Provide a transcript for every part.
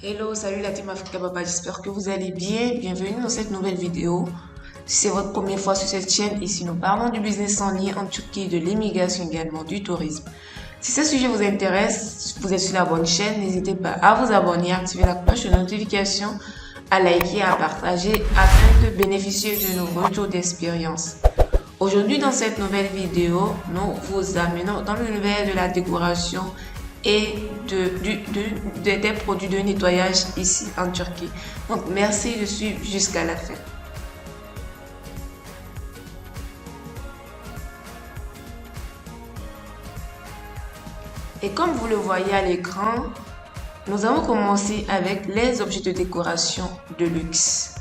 Hello, salut la team Africa Baba, j'espère que vous allez bien. Bienvenue dans cette nouvelle vidéo. Si c'est votre première fois sur cette chaîne, ici nous parlons du business en ligne en Turquie, de l'immigration également, du tourisme. Si ce sujet vous intéresse, vous êtes sur la bonne chaîne, n'hésitez pas à vous abonner, à activer la cloche de notification, à liker, à partager afin de bénéficier de nos retours d'expérience. Aujourd'hui, dans cette nouvelle vidéo, nous vous amenons dans l'univers de la décoration et des produits de nettoyage ici en Turquie. Donc, merci de suivre jusqu'à la fin. Et comme vous le voyez à l'écran, nous allons commencer avec les objets de décoration de luxe.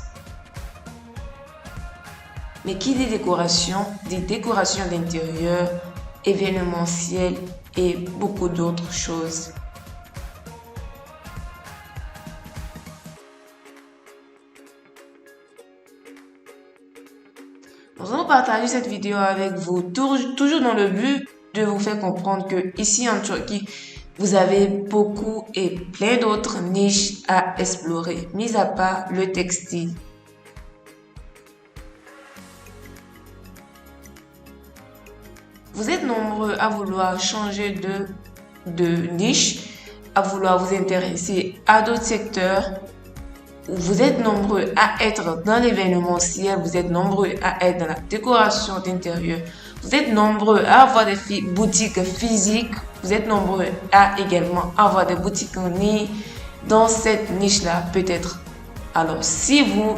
Mais qui dit décoration d'intérieur, événementiel et beaucoup d'autres choses. Nous allons partager cette vidéo avec vous, toujours dans le but de vous faire comprendre que ici en Turquie, vous avez beaucoup et plein d'autres niches à explorer, mis à part le textile. Vous êtes nombreux à vouloir changer de niche, à vouloir vous intéresser à d'autres secteurs. Vous êtes nombreux à être dans l'événementiel, vous êtes nombreux à être dans la décoration d'intérieur. Vous êtes nombreux à avoir des boutiques physiques. Vous êtes nombreux à également avoir des boutiques en ligne dans cette niche-là peut-être. Alors, si vous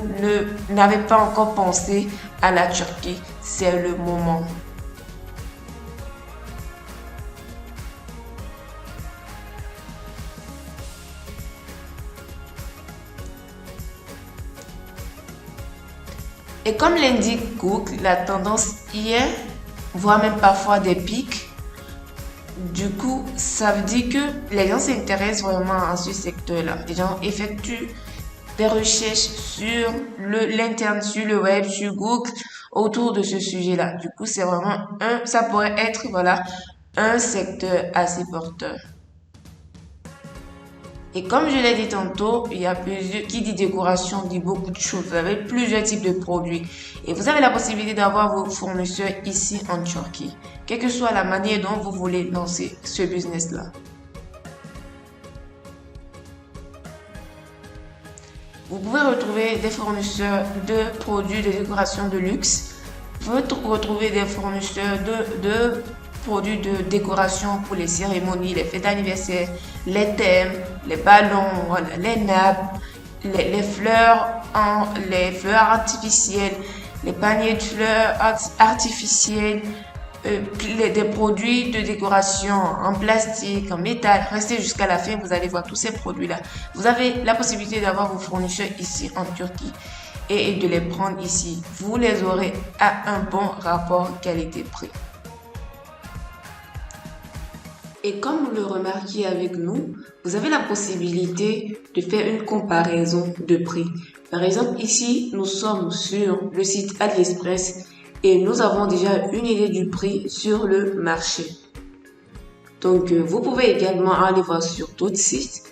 n'avez pas encore pensé à la Turquie, c'est le moment. Et comme l'indique Google, la tendance y est, voire même parfois des pics. Du coup, ça veut dire que les gens s'intéressent vraiment à ce secteur-là. Les gens effectuent des recherches sur l'internet, sur le web, sur Google, autour de ce sujet-là. Du coup, c'est vraiment ça pourrait être, voilà, un secteur assez porteur. Et comme je l'ai dit tantôt, il y a qui dit décoration, dit beaucoup de choses. Vous avez plusieurs types de produits. Et vous avez la possibilité d'avoir vos fournisseurs ici en Turquie. Quelle que soit la manière dont vous voulez lancer ce business-là. Vous pouvez retrouver des fournisseurs de produits de décoration de luxe. Vous pouvez retrouver des fournisseurs de produits de décoration pour les cérémonies, les fêtes d'anniversaire, les thèmes, les ballons, voilà, les nappes, les fleurs artificielles, les paniers de fleurs artificielles, des produits de décoration en plastique, en métal. Restez jusqu'à la fin, vous allez voir tous ces produits-là. Vous avez la possibilité d'avoir vos fournisseurs ici en Turquie et de les prendre ici. Vous les aurez à un bon rapport qualité-prix. Et comme vous le remarquez avec nous, vous avez la possibilité de faire une comparaison de prix. Par exemple, ici, nous sommes sur le site AliExpress et nous avons déjà une idée du prix sur le marché. Donc, vous pouvez également aller voir sur d'autres sites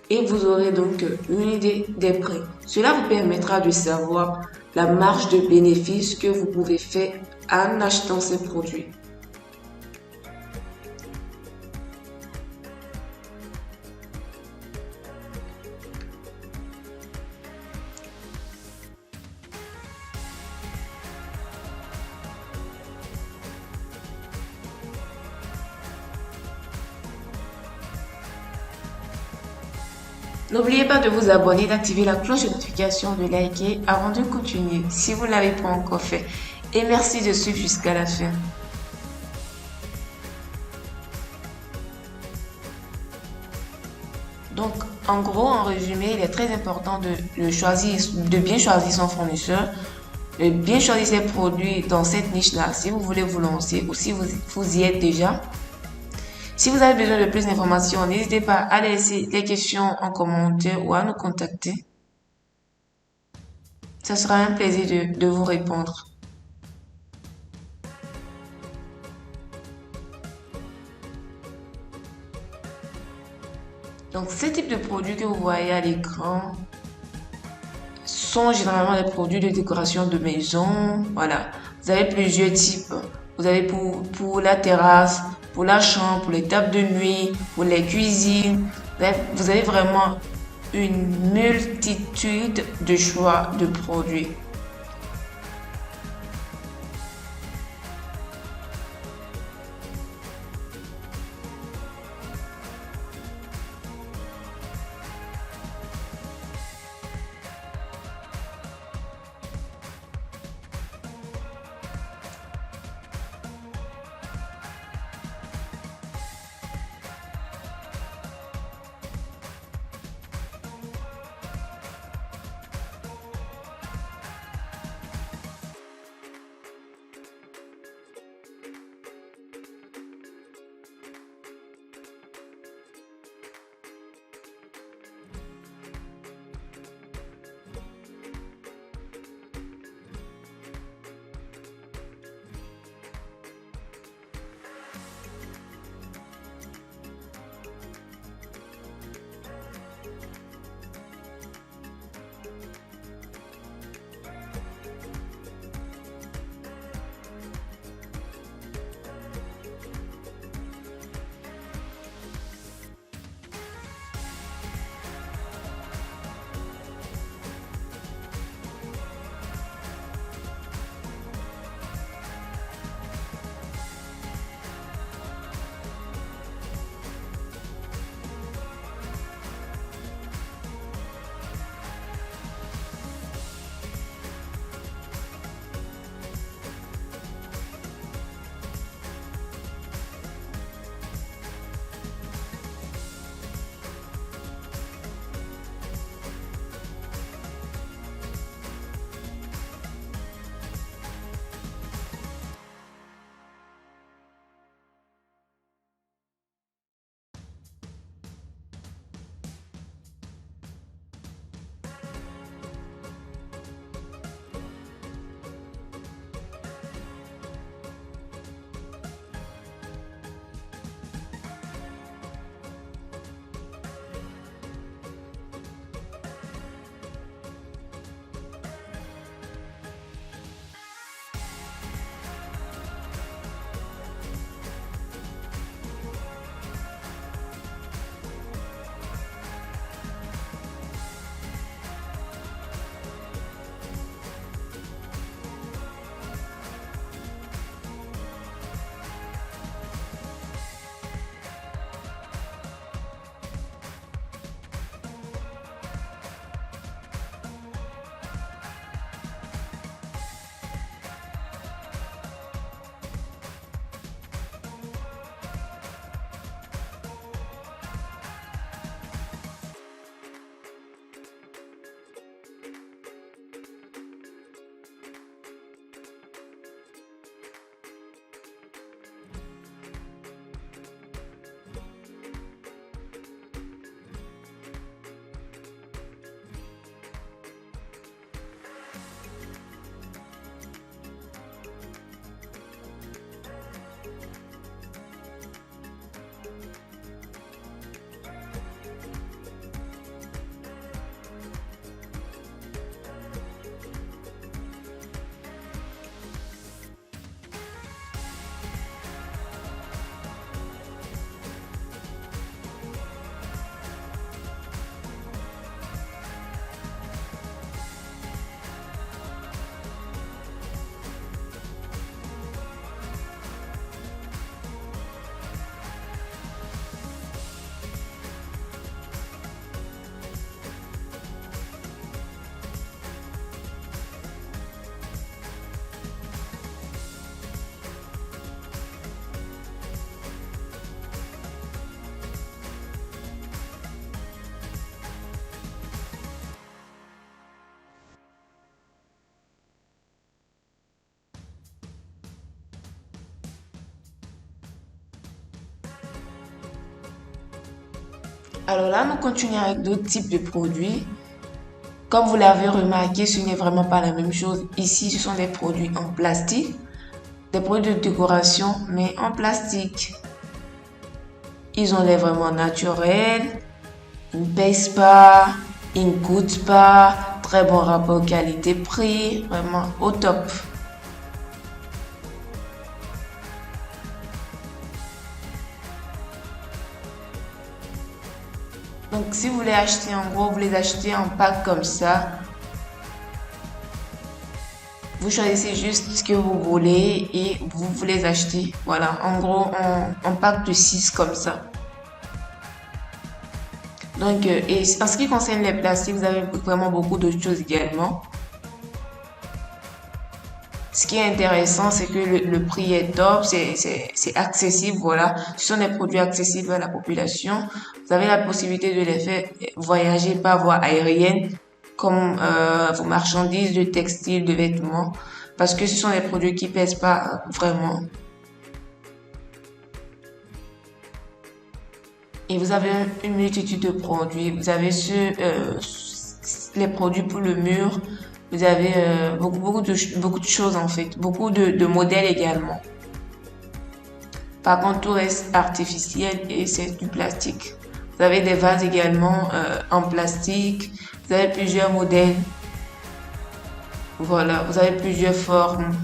et vous aurez donc une idée des prix. Cela vous permettra de savoir la marge de bénéfice que vous pouvez faire en achetant ces produits. N'oubliez pas de vous abonner, d'activer la cloche de notification, de liker avant de continuer si vous ne l'avez pas encore fait. Et merci de suivre jusqu'à la fin. Donc, en gros, en résumé, il est très important de bien choisir son fournisseur, de bien choisir ses produits dans cette niche-là si vous voulez vous lancer ou si vous y êtes déjà. Si vous avez besoin de plus d'informations, n'hésitez pas à laisser des questions en commentaire ou à nous contacter. Ce sera un plaisir de vous répondre. Donc, ces types de produits que vous voyez à l'écran sont généralement des produits de décoration de maison. Voilà, vous avez plusieurs types. Vous avez pour la terrasse, pour la chambre, pour les tables de nuit, pour les cuisines. Vous avez vraiment une multitude de choix de produits. Alors là, nous continuons avec d'autres types de produits. Comme vous l'avez remarqué, ce n'est vraiment pas la même chose. Ici, ce sont des produits en plastique, des produits de décoration, mais en plastique. Ils ont l'air vraiment naturels. Ils ne pèsent pas, ils ne coûtent pas, très bon rapport qualité-prix, vraiment au top. Donc si vous voulez acheter en gros, vous les achetez en pack comme ça. Vous choisissez juste ce que vous voulez et vous les achetez. Voilà, en gros, en pack de 6 comme ça. Donc, et en ce qui concerne les plastiques, vous avez vraiment beaucoup de choses également. Ce qui est intéressant, c'est que le prix est top, c'est accessible, voilà. Ce sont des produits accessibles à la population. Vous avez la possibilité de les faire voyager par voie aérienne, comme vos marchandises de textiles, de vêtements, parce que ce sont des produits qui pèsent pas vraiment. Et vous avez une multitude de produits. Vous avez les produits pour le mur. Vous avez beaucoup de choses en fait. Beaucoup de modèles également. Par contre, tout reste artificiel et c'est du plastique. Vous avez des vases également en plastique. Vous avez plusieurs modèles. Voilà, vous avez plusieurs formes.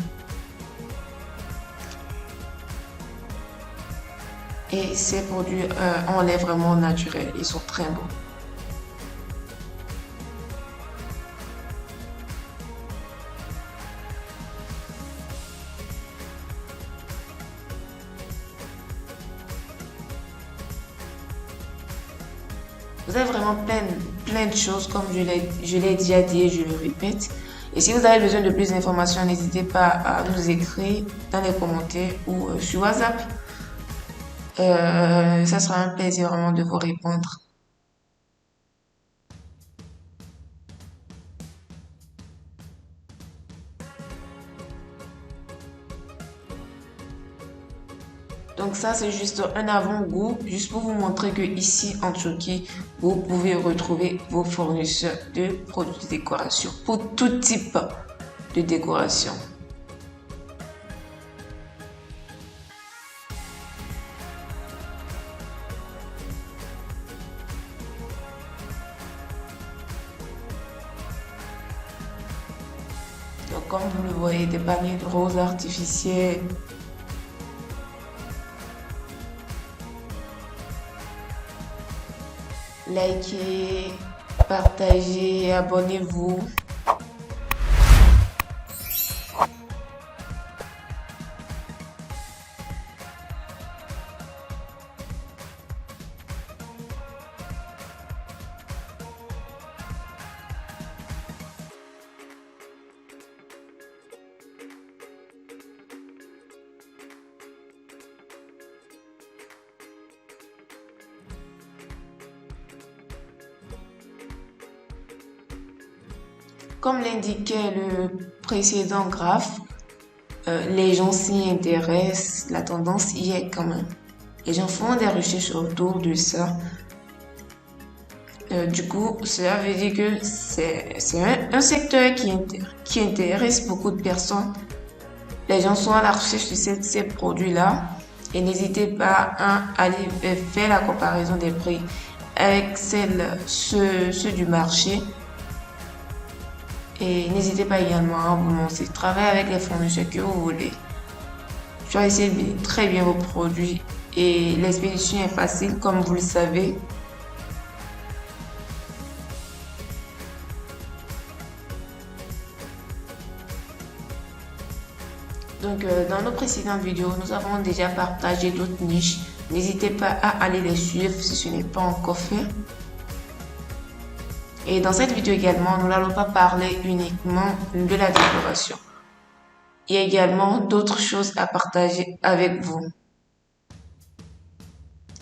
Et ces produits ont l'air vraiment naturels. Ils sont très beaux. Vous avez vraiment plein de choses, comme je l'ai déjà dit et je le répète. Et si vous avez besoin de plus d'informations, n'hésitez pas à nous écrire dans les commentaires ou sur WhatsApp. Ça sera un plaisir vraiment de vous répondre. Donc ça, c'est juste un avant-goût, juste pour vous montrer que ici en Turquie, vous pouvez retrouver vos fournisseurs de produits de décoration pour tout type de décoration. Donc comme vous le voyez, des paniers de roses artificiels. Likez, partagez, abonnez-vous. Comme l'indiquait le précédent graphe, les gens s'y intéressent, la tendance y est quand même. Les gens font des recherches autour de ça. Du coup, cela veut dire que c'est un secteur qui intéresse beaucoup de personnes. Les gens sont à la recherche de ces produits-là et n'hésitez pas à aller faire la comparaison des prix avec ceux du marché. Et n'hésitez pas également à vous lancer. Travaillez avec les fournisseurs que vous voulez. Choisissez très bien vos produits et l'expédition est facile comme vous le savez. Donc dans nos précédentes vidéos, nous avons déjà partagé d'autres niches. N'hésitez pas à aller les suivre si ce n'est pas encore fait. Et dans cette vidéo également, nous n'allons pas parler uniquement de la décoration. Il y a également d'autres choses à partager avec vous.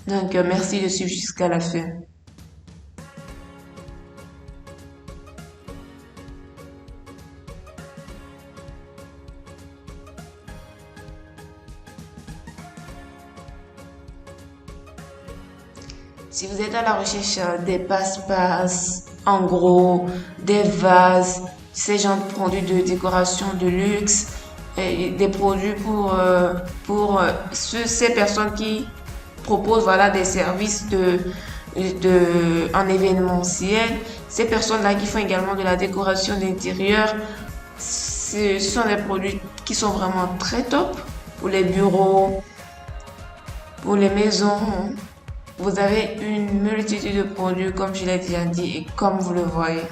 Donc, merci de suivre jusqu'à la fin. Si vous êtes à la recherche des passe-passe, en gros, des vases, ces genres de produits de décoration de luxe, et des produits pour ces personnes qui proposent voilà, des services en événementiel. Ces personnes-là qui font également de la décoration d'intérieur, ce sont des produits qui sont vraiment très top pour les bureaux, pour les maisons. Vous avez une multitude de produits, comme je l'ai déjà dit, et comme vous le voyez.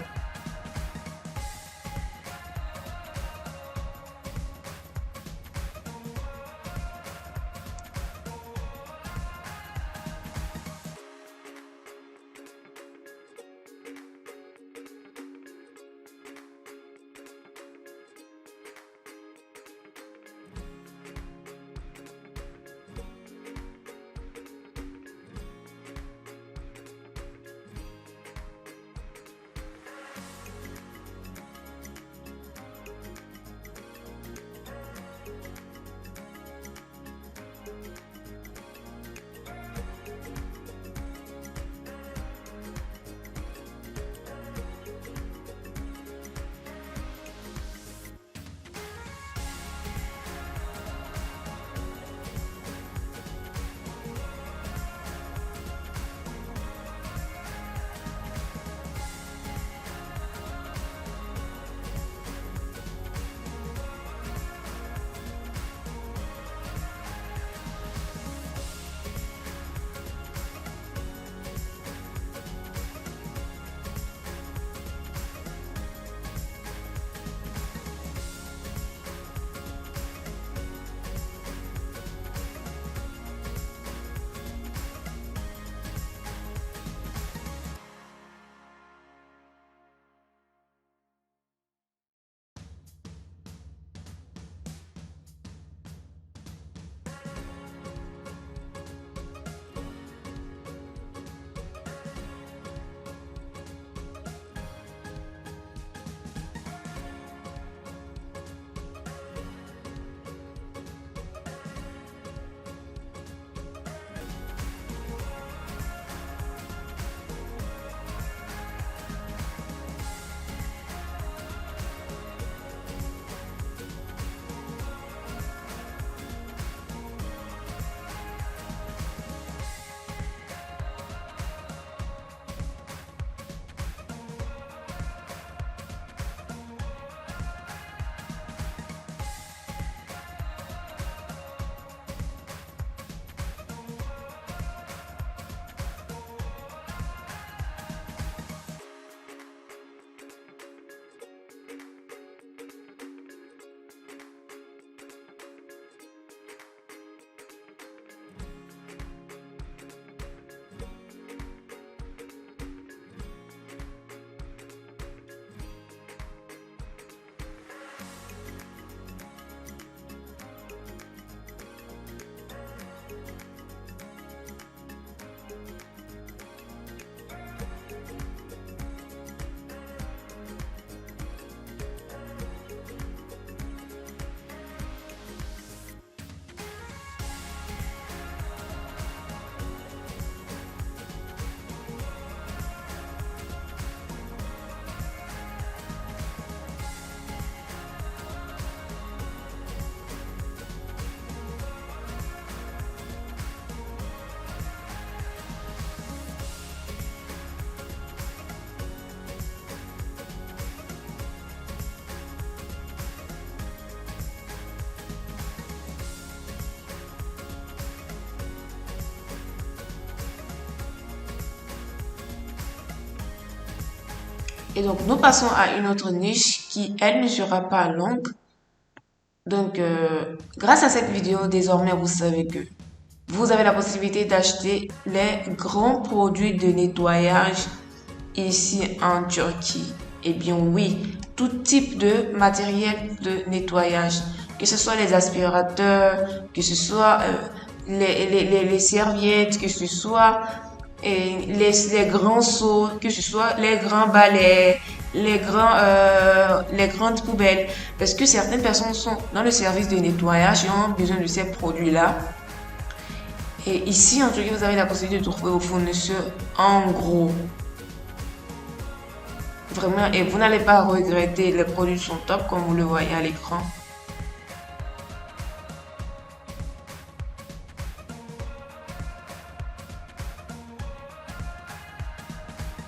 Et donc, nous passons à une autre niche qui, elle, ne sera pas longue. Donc, grâce à cette vidéo, désormais, vous savez que vous avez la possibilité d'acheter les grands produits de nettoyage ici en Turquie. Eh bien oui, tout type de matériel de nettoyage, que ce soit les aspirateurs, que ce soit les serviettes, que ce soit les grands seaux, que ce soit les grands balais, les grandes poubelles. Parce que certaines personnes sont dans le service de nettoyage et ont besoin de ces produits-là. Et ici, en Turquie, vous avez la possibilité de trouver vos fournisseurs en gros. Vraiment, et vous n'allez pas regretter, les produits sont top comme vous le voyez à l'écran.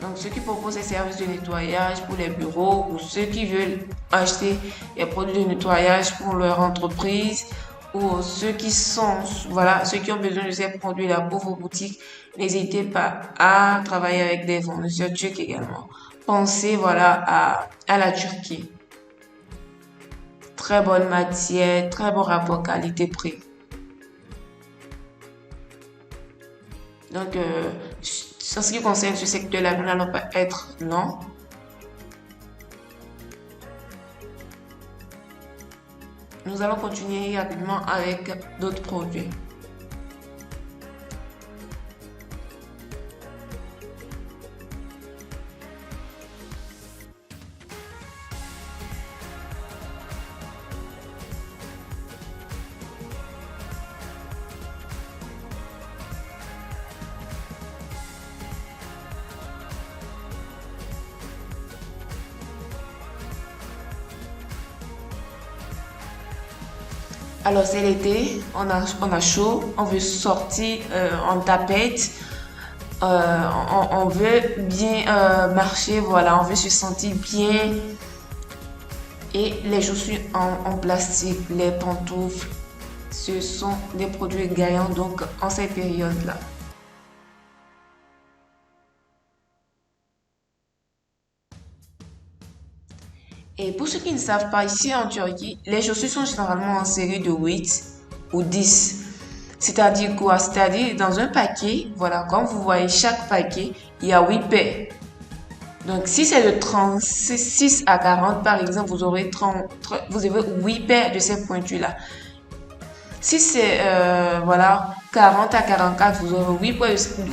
Donc, ceux qui proposent des services de nettoyage pour les bureaux ou ceux qui veulent acheter des produits de nettoyage pour leur entreprise ou ceux qui sont, voilà, ceux qui ont besoin de ces produits-là pour vos boutiques, n'hésitez pas à travailler avec des fournisseurs turcs également. Pensez, voilà, à la Turquie. Très bonne matière, très bon rapport qualité-prix. Donc, en ce qui concerne ce secteur-là, nous n'allons pas être long. Nous allons continuer rapidement avec d'autres produits. Alors c'est l'été, on a chaud, on veut sortir en tapette, on veut bien marcher, voilà, on veut se sentir bien. Et les chaussures en plastique, les pantoufles, ce sont des produits gagnants donc en cette période-là. Et pour ceux qui ne savent pas, ici en Turquie, les chaussures sont généralement en série de 8 ou 10. C'est-à-dire quoi? C'est-à-dire dans un paquet, voilà, comme vous voyez, chaque paquet, il y a 8 paires. Donc si c'est de 36 à 40, par exemple, vous aurez 8 paires de ces pointures-là. Si c'est voilà, 40 à 44, vous aurez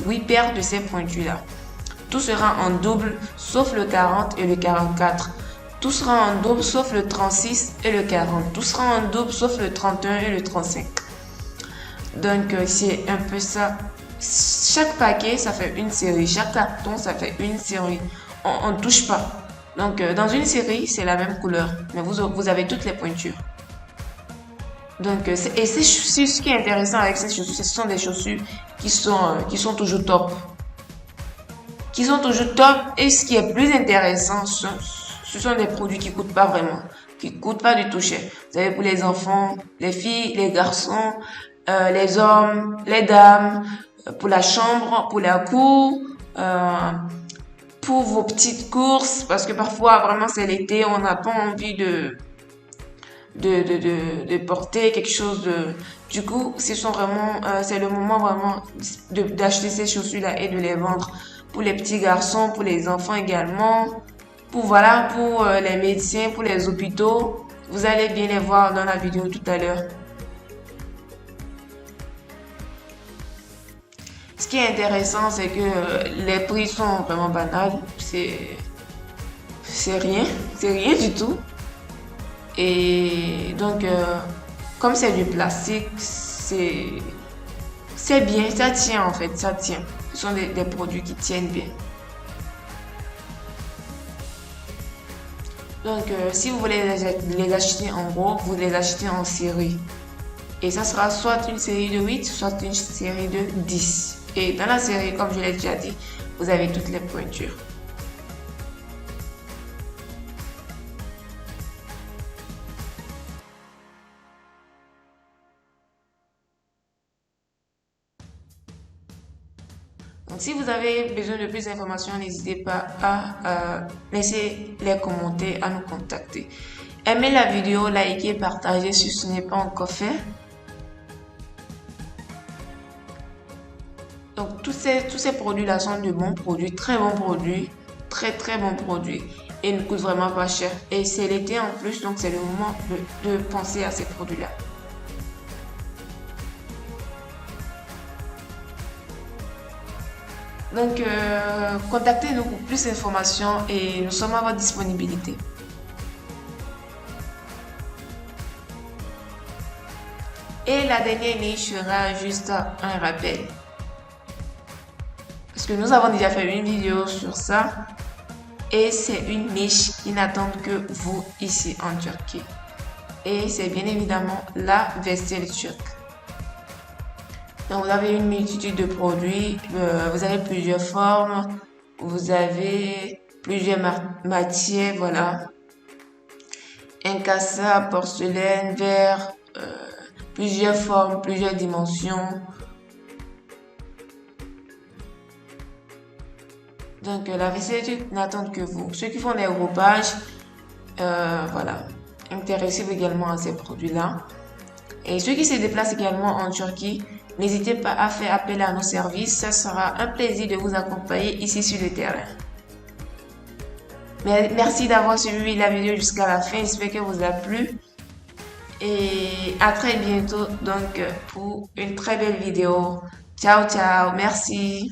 8 paires de ces pointures-là. Tout sera en double, sauf le 40 et le 44. Tout sera en double sauf le 36 et le 40. Tout sera en double sauf le 31 et le 35. Donc c'est un peu ça. Chaque paquet, ça fait une série. Chaque carton, ça fait une série. On ne touche pas. Donc dans une série, c'est la même couleur. Mais vous avez toutes les pointures. Donc, et c'est ce qui est intéressant avec ces chaussures. Ce sont des chaussures qui sont toujours top. Qui sont toujours top. Et ce qui est plus intéressant, ce sont des produits qui coûtent pas vraiment, qui coûtent pas du tout cher. Vous avez pour les enfants, les filles, les garçons, les hommes, les dames, pour la chambre, pour la cour, pour vos petites courses, parce que parfois vraiment c'est l'été, on n'a pas envie de porter quelque chose de. Du coup, c'est le moment vraiment d'acheter ces chaussures-là et de les vendre pour les petits garçons, pour les enfants également. Pour les médecins, pour les hôpitaux. Vous allez bien les voir dans la vidéo tout à l'heure. Ce qui est intéressant, c'est que les prix sont vraiment banals. C'est rien du tout. Et donc, comme c'est du plastique, c'est bien, ça tient en fait, ça tient. Ce sont des produits qui tiennent bien. Donc, si vous voulez les acheter en gros, vous les achetez en série. Et ça sera soit une série de 8, soit une série de 10. Et dans la série, comme je l'ai déjà dit, vous avez toutes les pointures. Donc, si vous avez besoin de plus d'informations, n'hésitez pas à laisser les commentaires, à nous contacter. Aimez la vidéo, likez, partagez si ce n'est pas encore fait. Donc, tous ces produits-là sont de bons produits, très bons produits, très bons produits. Et ne coûtent vraiment pas cher. Et c'est l'été en plus, donc c'est le moment de penser à ces produits-là. Donc, contactez-nous pour plus d'informations et nous sommes à votre disponibilité. Et la dernière niche sera juste un rappel. Parce que nous avons déjà fait une vidéo sur ça. Et c'est une niche qui n'attend que vous ici en Turquie. Et c'est bien évidemment la vaisselle turque. Donc vous avez une multitude de produits, vous avez plusieurs formes, Vous avez plusieurs matières, voilà. Incassable, porcelaine, verre, plusieurs formes, plusieurs dimensions. Donc la recette n'attend que vous. Ceux qui font des groupages, voilà, intéressez-vous également à ces produits-là. Et ceux qui se déplacent également en Turquie, n'hésitez pas à faire appel à nos services. Ça sera un plaisir de vous accompagner ici sur le terrain. Merci d'avoir suivi la vidéo jusqu'à la fin. J'espère qu'elle vous a plu. Et à très bientôt donc pour une très belle vidéo. Ciao, ciao. Merci.